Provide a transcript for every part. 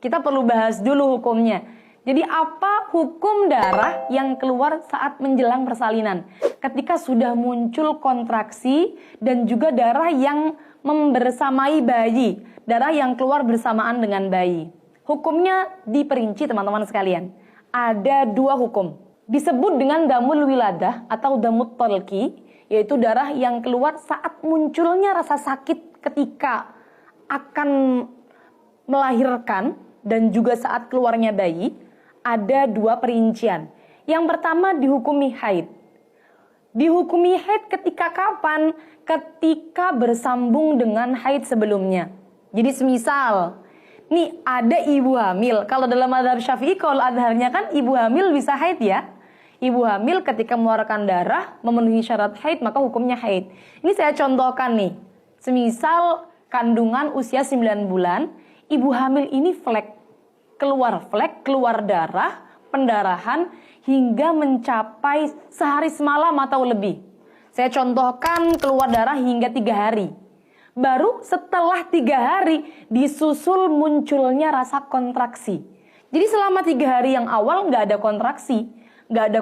Kita perlu bahas dulu hukumnya. Jadi apa hukum darah yang keluar saat menjelang persalinan? Ketika sudah muncul kontraksi dan juga darah yang membersamai bayi. Darah yang keluar bersamaan dengan bayi. Hukumnya diperinci teman-teman sekalian. Ada dua hukum. Disebut dengan damul wiladah atau damut tolki, yaitu darah yang keluar saat munculnya rasa sakit ketika akan melahirkan dan juga saat keluarnya bayi. Ada dua perincian. Yang pertama dihukumi haid. Dihukumi haid ketika kapan? Ketika bersambung dengan haid sebelumnya. Jadi semisal, nih ada ibu hamil. Kalau dalam mazhab Syafi'i, kalau adharnya kan ibu hamil bisa haid ya. Ibu hamil ketika mengeluarkan darah memenuhi syarat haid, maka hukumnya haid. Ini saya contohkan nih. Semisal kandungan usia 9 bulan, ibu hamil ini flek, keluar darah, pendarahan hingga mencapai sehari semalam atau lebih. Saya contohkan keluar darah hingga 3 hari. Baru setelah 3 hari disusul munculnya rasa kontraksi. Jadi selama 3 hari yang awal nggak ada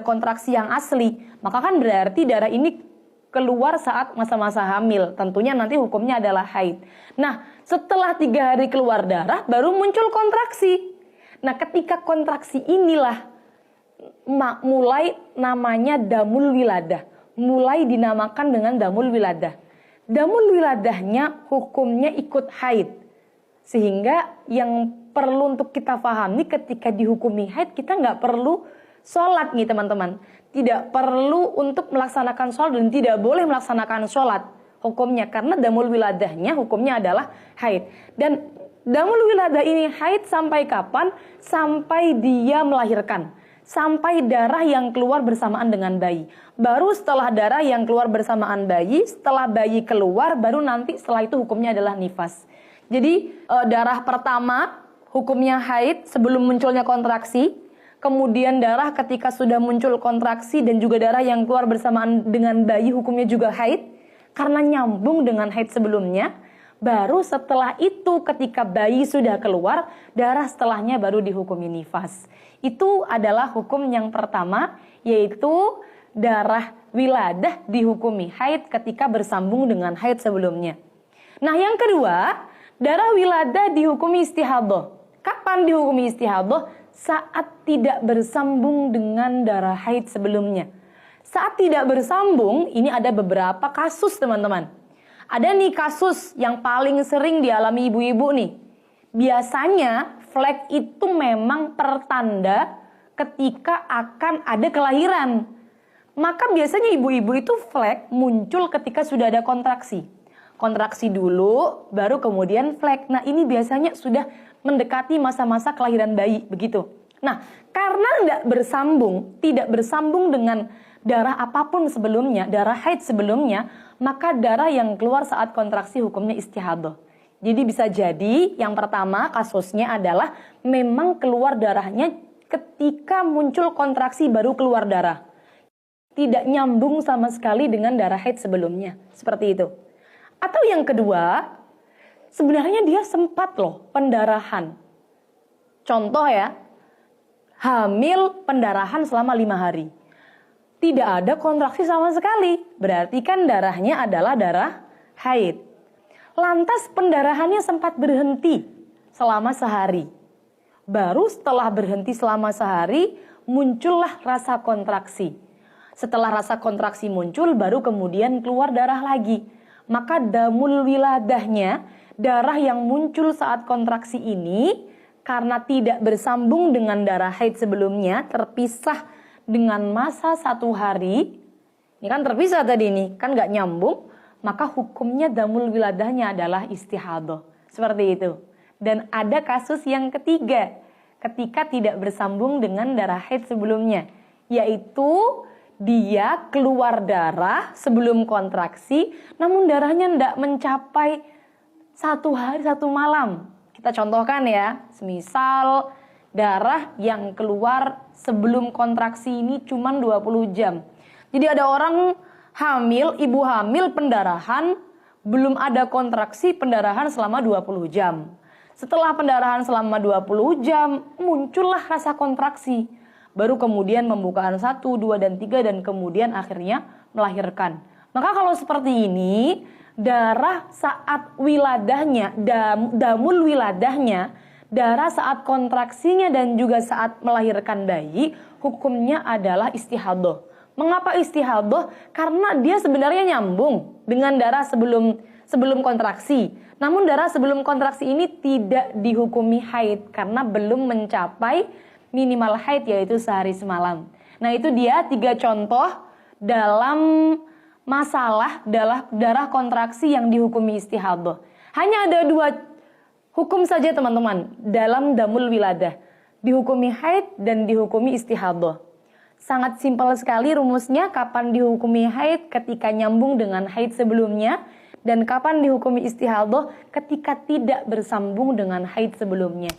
kontraksi yang asli. Maka kan berarti darah ini keluar saat masa-masa hamil. Tentunya nanti hukumnya adalah haid. Nah, setelah 3 hari keluar darah baru muncul kontraksi. Nah, ketika kontraksi inilah mulai namanya damul wiladah. Mulai dinamakan dengan damul wiladah. Damul wiladahnya hukumnya ikut haid. Sehingga yang perlu untuk kita pahami ketika dihukumi haid, kita nggak perlu sholat nih teman-teman. Tidak perlu untuk melaksanakan sholat dan tidak boleh melaksanakan sholat hukumnya. Karena damul wiladahnya hukumnya adalah haid. Dan damul wiladah ini haid sampai kapan? Sampai dia melahirkan. Sampai darah yang keluar bersamaan dengan bayi. Baru setelah darah yang keluar bersamaan bayi, setelah bayi keluar, baru nanti setelah itu hukumnya adalah nifas. Jadi darah pertama hukumnya haid sebelum munculnya kontraksi. Kemudian darah ketika sudah muncul kontraksi dan juga darah yang keluar bersamaan dengan bayi hukumnya juga haid. Karena nyambung dengan haid sebelumnya. Baru setelah itu ketika bayi sudah keluar, darah setelahnya baru dihukumi nifas. Itu adalah hukum yang pertama, yaitu darah wiladah dihukumi haid ketika bersambung dengan haid sebelumnya. Nah yang kedua, darah wiladah dihukumi istihadah. Kapan dihukumi istihadah? Saat tidak bersambung dengan darah haid sebelumnya. Saat tidak bersambung, ini ada beberapa kasus teman-teman. Ada nih kasus yang paling sering dialami ibu-ibu nih. Biasanya flek itu memang pertanda ketika akan ada kelahiran. Maka biasanya ibu-ibu itu flek muncul ketika sudah ada kontraksi. Kontraksi dulu, baru kemudian flek. Nah ini biasanya sudah mendekati masa-masa kelahiran bayi, begitu. Nah karena tidak bersambung dengan darah apapun sebelumnya, darah haid sebelumnya, maka darah yang keluar saat kontraksi hukumnya istihadah. Jadi bisa jadi yang pertama kasusnya adalah memang keluar darahnya ketika muncul kontraksi baru keluar darah. Tidak nyambung sama sekali dengan darah haid sebelumnya. Seperti itu. Atau yang kedua, sebenarnya dia sempat loh pendarahan. Contoh ya, hamil pendarahan selama 5 hari. Tidak ada kontraksi sama sekali. Berarti kan darahnya adalah darah haid. Lantas pendarahannya sempat berhenti selama sehari. Baru setelah berhenti selama sehari, muncullah rasa kontraksi. Setelah rasa kontraksi muncul, baru kemudian keluar darah lagi. Maka damul wiladahnya, darah yang muncul saat kontraksi ini, karena tidak bersambung dengan darah haid sebelumnya, terpisah dengan masa 1 hari, ini kan terpisah tadi nih, kan nggak nyambung, maka hukumnya damul wiladahnya adalah istihadah. Seperti itu. Dan ada kasus yang ketiga, ketika tidak bersambung dengan darah haid sebelumnya, yaitu dia keluar darah sebelum kontraksi, namun darahnya tidak mencapai 1 hari 1 malam. Kita contohkan ya, semisal darah yang keluar sebelum kontraksi ini cuma 20 jam. Jadi ada orang hamil, ibu hamil pendarahan, belum ada kontraksi pendarahan selama 20 jam. Setelah pendarahan selama 20 jam, muncullah rasa kontraksi. Baru kemudian pembukaan 1, 2, dan 3, dan kemudian akhirnya melahirkan. Maka kalau seperti ini, darah saat wiladahnya, damul wiladahnya, darah saat kontraksinya dan juga saat melahirkan bayi, hukumnya adalah istihadah. Mengapa istihadah? Karena dia sebenarnya nyambung dengan darah sebelum kontraksi. Namun darah sebelum kontraksi ini tidak dihukumi haid karena belum mencapai minimal haid, yaitu sehari semalam. Nah, itu dia 3 contoh dalam masalah darah kontraksi yang dihukumi istihadah. Hanya ada 2 hukum saja teman-teman dalam damul wiladah. Dihukumi haid dan dihukumi istihadah. Sangat simpel sekali rumusnya, kapan dihukumi haid ketika nyambung dengan haid sebelumnya, dan kapan dihukumi istihadah ketika tidak bersambung dengan haid sebelumnya.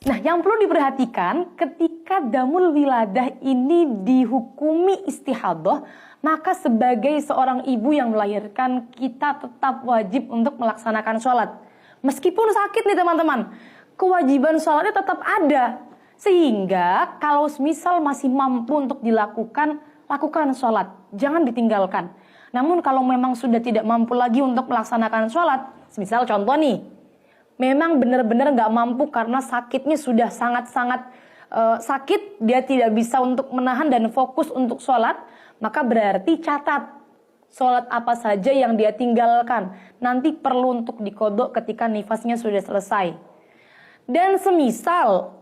Nah, yang perlu diperhatikan ketika damul wiladah ini dihukumi istihadah, maka sebagai seorang ibu yang melahirkan, kita tetap wajib untuk melaksanakan sholat. Meskipun sakit nih teman-teman, kewajiban sholatnya tetap ada. Sehingga kalau misal masih mampu untuk dilakukan, lakukan sholat, jangan ditinggalkan. Namun kalau memang sudah tidak mampu lagi untuk melaksanakan sholat, misal contoh nih, memang benar-benar nggak mampu karena sakitnya sudah sangat-sangat sakit, dia tidak bisa untuk menahan dan fokus untuk sholat, maka berarti catat sholat apa saja yang dia tinggalkan. Nanti perlu untuk dikodok ketika nifasnya sudah selesai. Dan semisal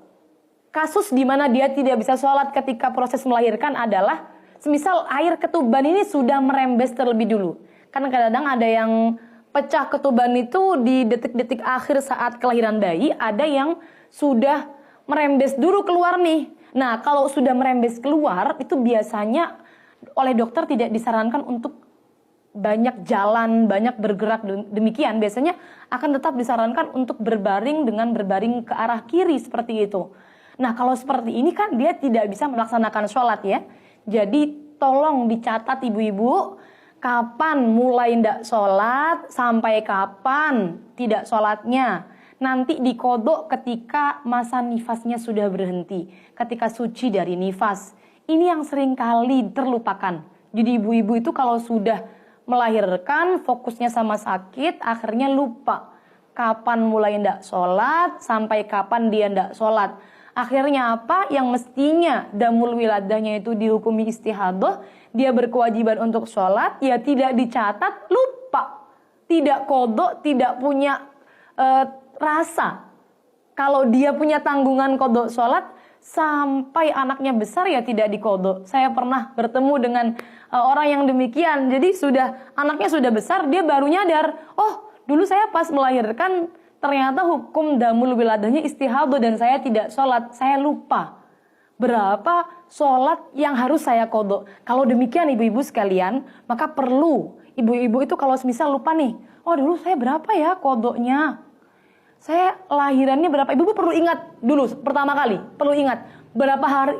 kasus di mana dia tidak bisa sholat ketika proses melahirkan adalah semisal air ketuban ini sudah merembes terlebih dulu. Kan kadang-kadang ada yang pecah ketuban itu di detik-detik akhir saat kelahiran bayi, ada yang sudah merembes dulu keluar nih. Nah, kalau sudah merembes keluar, itu biasanya oleh dokter tidak disarankan untuk banyak jalan, banyak bergerak demikian. Biasanya akan tetap disarankan untuk berbaring dengan berbaring ke arah kiri seperti itu. Nah, kalau seperti ini kan dia tidak bisa melaksanakan sholat ya. Jadi tolong dicatat ibu-ibu, kapan mulai tidak sholat, sampai kapan tidak sholatnya. Nanti dikodok ketika masa nifasnya sudah berhenti, ketika suci dari nifas. Ini yang sering kali terlupakan. Jadi ibu-ibu itu kalau sudah melahirkan, fokusnya sama sakit, akhirnya lupa kapan mulai tidak sholat, sampai kapan dia tidak sholat. Akhirnya apa? Yang mestinya damul wiladahnya itu dihukumi istihadah, dia berkewajiban untuk sholat, ya tidak dicatat, lupa. Tidak kodok, tidak punya rasa. Kalau dia punya tanggungan kodok sholat, sampai anaknya besar ya tidak dikodok. Saya pernah bertemu dengan orang yang demikian. Jadi anaknya sudah besar, dia baru nyadar, oh dulu saya pas melahirkan, ternyata hukum damul wiladahnya istihadah dan saya tidak sholat. Saya lupa berapa sholat yang harus saya kodok. Kalau demikian ibu-ibu sekalian, maka perlu ibu-ibu itu kalau semisal lupa nih, oh dulu saya berapa ya kodoknya, saya lahirannya berapa. Ibu-ibu perlu ingat dulu pertama kali, perlu ingat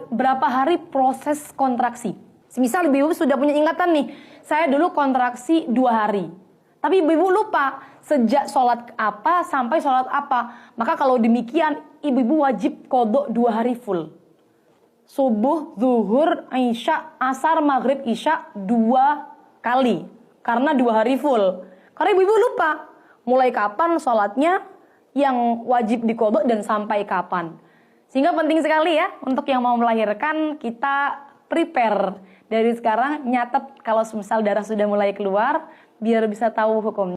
berapa hari proses kontraksi. Misal ibu-ibu sudah punya ingatan nih, saya dulu kontraksi 2 hari. Tapi ibu-ibu lupa sejak sholat apa sampai sholat apa. Maka kalau demikian ibu-ibu wajib kodok 2 hari full. Subuh, zuhur, isya, asar, maghrib, isya 2 kali. Karena 2 hari full. Karena ibu-ibu lupa mulai kapan sholatnya yang wajib dikodok dan sampai kapan. Sehingga penting sekali ya untuk yang mau melahirkan, kita prepare dari sekarang, nyatet kalau misal darah sudah mulai keluar biar bisa tahu hukumnya.